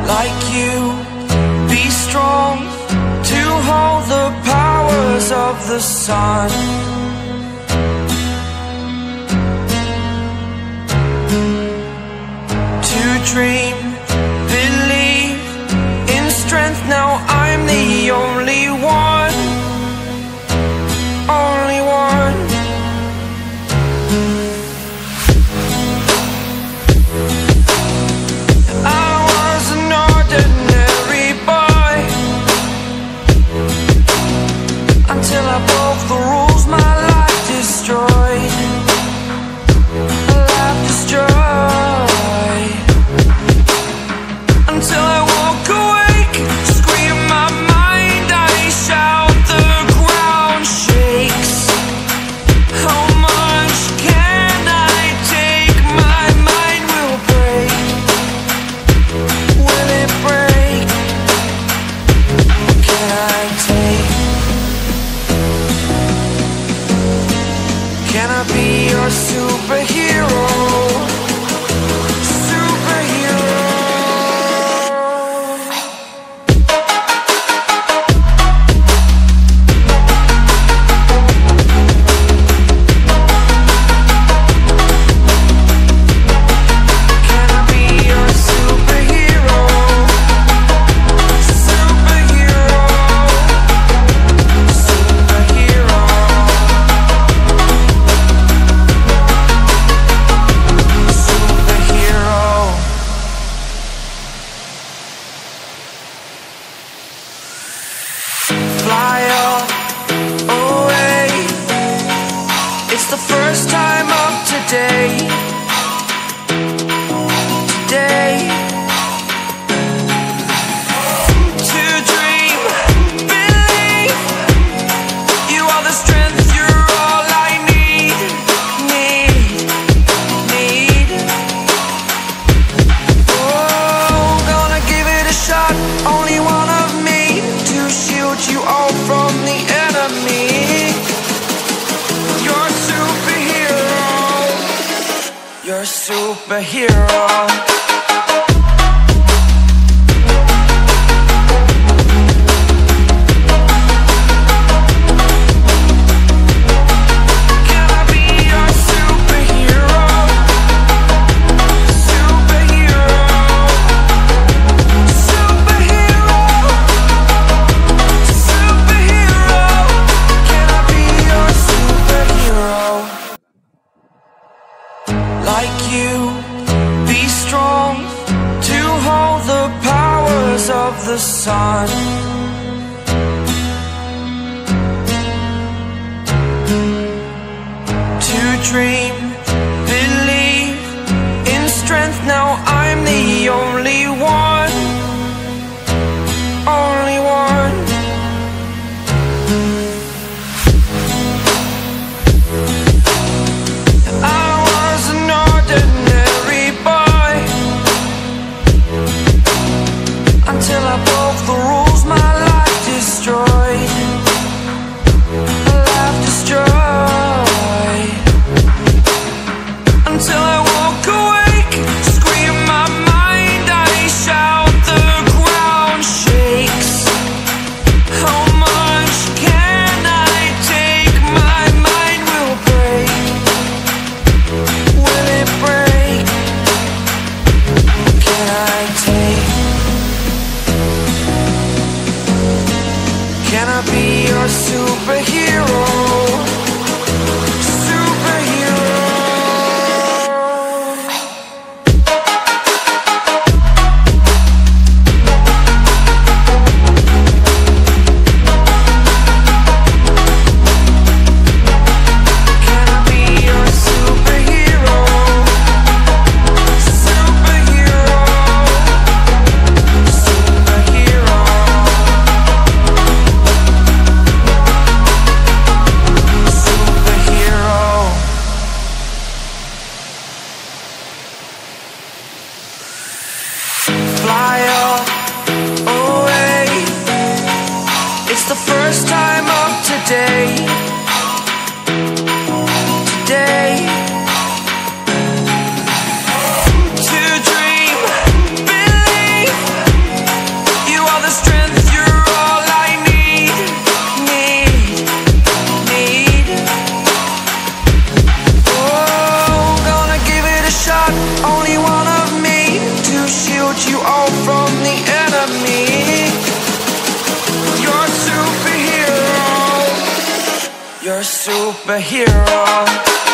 like you, be strong to hold the powers of the sun. To dream, believe in strength. Now I'm the only one, only one. I was an ordinary boy until I broke the rules. My life destroyed, life destroyed. Until I woke awake, scream my mind, I shout, the ground shakes. How much can I take? My mind will break. Will it break? What can I take? Can I be your superhero? Fly up, away. It's the first time of today. Today. To dream, believe. You are the strength, you're all I need. Need. Oh, gonna give it a shot. Only one of me to shield you all from the enemy. You're a superhero. You're a superhero. Can I be your superhero? Superhero. Superhero. Superhero. Can I be your superhero? Like you, be strong to hold the powers of the sun. To dream, believe in strength. Now I'm the only one, only one. I was an ordinary boy until I broke the rules. My life destroyed, life destroyed. Until I woke awake, scream my mind, I shout, the ground shakes. How much can I take? My mind will break. Will it break? What can I take? Can I be your superhero? Superhero. Can I be your superhero? Superhero. Superhero. Superhero. Fly up, away. It's the first time of today. Today. To dream, believe. a superhero.